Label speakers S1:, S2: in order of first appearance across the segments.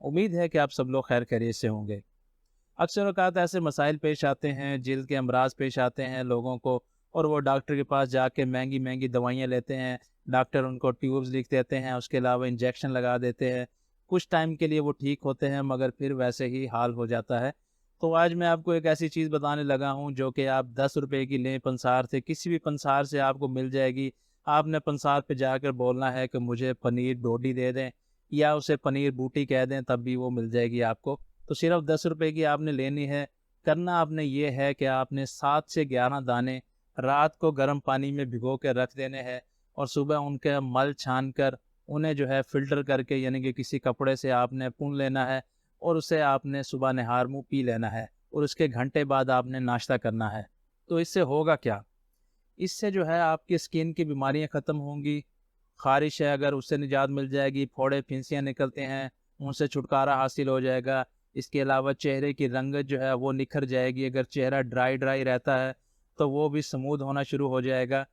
S1: उम्मीद है कि आप सब लोग खैर खैरियत से होंगे। अक्सर औक़ात ऐसे मसाइल पेश आते हैं, जिल्द के अमराज पेश आते हैं लोगों को, और वो डॉक्टर के पास जाके महंगी-महंगी दवाइयाँ लेते हैं। डॉक्टर उनको ट्यूब्स लिख देते हैं, उसके अलावा इंजेक्शन लगा देते हैं। कुछ टाइम के लिए वो ठीक होते हैं, मगर फिर वैसे ही हाल हो जाता है। तो आज मैं आपको एक ऐसी चीज़ बताने लगा हूँ जो कि आप 10 रुपए की लें पंसार से, किसी भी पंसार से आपको मिल जाएगी। आपने पंसार पे जाकर बोलना है कि मुझे पनीर डोडी दे दें, या उसे पनीर बूटी कह दें, तब भी वो मिल जाएगी आपको। तो सिर्फ 10 रुपए की आपने लेनी है। करना आपने ये है कि आपने 7 से 11 दाने रात को गर्म पानी में भिगो के रख देने हैं, और सुबह उनके मल छान कर उन्हें जो है फ़िल्टर करके, यानी कि किसी कपड़े से आपने पुन लेना है, और उसे आपने सुबह नहार मुँह पी लेना है, और उसके घंटे बाद आपने नाश्ता करना है। तो इससे होगा क्या? इससे जो है आपकी स्किन की बीमारियाँ ख़त्म होंगी। ख़ारिश है अगर, उससे निजात मिल जाएगी। फोड़े फिंसियाँ निकलते हैं, उनसे छुटकारा हासिल हो जाएगा। इसके अलावा चेहरे की रंगत जो है वो निखर जाएगी। अगर चेहरा ड्राई रहता है तो वो भी स्मूथ होना शुरू हो जाएगा।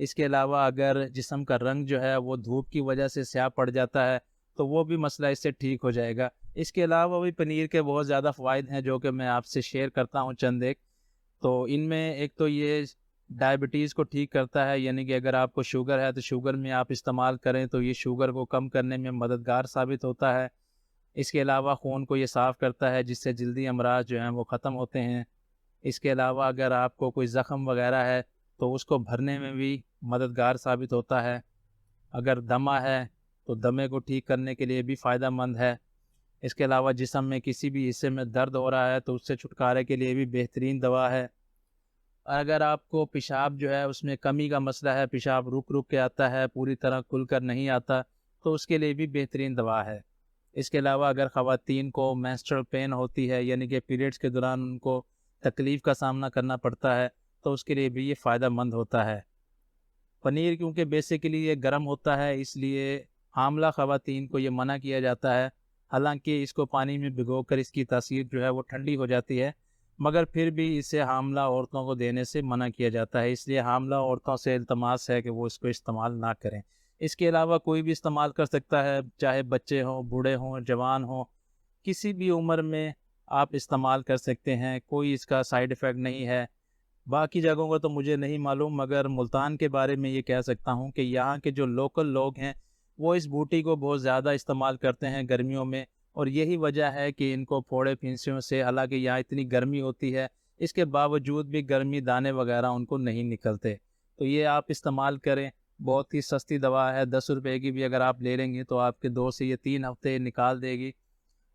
S1: इसके अलावा अगर जिस्म का रंग जो है वो धूप की वजह से स्याह पड़ जाता है, तो वो भी मसला इससे ठीक हो जाएगा। इसके अलावा भी पनीर के बहुत ज़्यादा फ़वाइद हैं जो कि मैं आपसे शेयर करता हूँ चंद एक। तो इनमें एक तो ये डायबिटीज़ को ठीक करता है, यानी कि अगर आपको शुगर है तो शुगर में आप इस्तेमाल करें तो ये शुगर को कम करने में मददगार साबित होता है। इसके अलावा खून को ये साफ़ करता है, जिससे जल्दी अमराज जो हैं वो ख़त्म होते हैं। इसके अलावा अगर आपको कोई ज़ख़म वग़ैरह है तो उसको भरने में भी मददगार साबित होता है। अगर दमा है तो दमे को ठीक करने के लिए भी फ़ायदेमंद है। इसके अलावा जिस्म में किसी भी हिस्से में दर्द हो रहा है तो उससे छुटकारे के लिए भी बेहतरीन दवा है। अगर आपको पेशाब जो है उसमें कमी का मसला है, पेशाब रुक-रुक के आता है, पूरी तरह खुलकर नहीं आता, तो उसके लिए भी बेहतरीन दवा है। इसके अलावा अगर ख़वातीन को मेंस्ट्रुअल पेन होती है, यानी कि पीरियड्स के दौरान उनको तकलीफ़ का सामना करना पड़ता है, तो उसके लिए भी ये फ़ायदेमंद होता है। पनीर क्योंकि बेसिकली ये गर्म होता है, इसलिए हामला ख़वातीन को ये मना किया जाता है। हालाँकि इसको पानी में भिगोकर इसकी तासीर जो है वो ठंडी हो जाती है, मगर फिर भी इसे हामला औरतों को देने से मना किया जाता है। इसलिए हामला औरतों से इल्तमास है कि वो इसको इस्तेमाल ना करें। इसके अलावा कोई भी इस्तेमाल कर सकता है, चाहे बच्चे हों, बूढ़े हों, जवान हों, किसी भी उम्र में आप इस्तेमाल कर सकते हैं। कोई इसका साइड इफ़ेक्ट नहीं है। बाकी जगहों का तो मुझे नहीं मालूम, मगर मुल्तान के बारे में ये कह सकता हूँ कि यहाँ के जो लोकल लोग हैं, वो इस बूटी को बहुत ज़्यादा इस्तेमाल करते हैं गर्मियों में, और यही वजह है कि इनको फोड़े फिंसियों से, हालांकि यहाँ इतनी गर्मी होती है, इसके बावजूद भी गर्मी दाने वगैरह उनको नहीं निकलते। तो ये आप इस्तेमाल करें, बहुत ही सस्ती दवा है। 10 रुपए की भी अगर आप ले लेंगे तो आपके 2 से ये 3 हफ्ते निकाल देगी।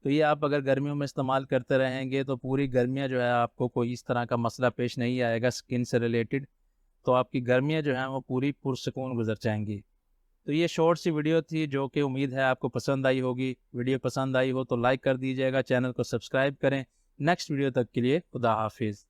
S1: तो ये आप अगर गर्मियों में इस्तेमाल करते रहेंगे तो पूरी गर्मियाँ जो है आपको कोई इस तरह का मसला पेश नहीं आएगा स्किन से रिलेटेड। तो आपकी गर्मियाँ जो हैं वो पूरी पुरसुकून गुजर जाएंगी। तो ये शॉर्ट सी वीडियो थी जो कि उम्मीद है आपको पसंद आई होगी। वीडियो पसंद आई हो तो लाइक कर दीजिएगा, चैनल को सब्सक्राइब करें। नेक्स्ट वीडियो तक के लिए खुदा हाफिज़।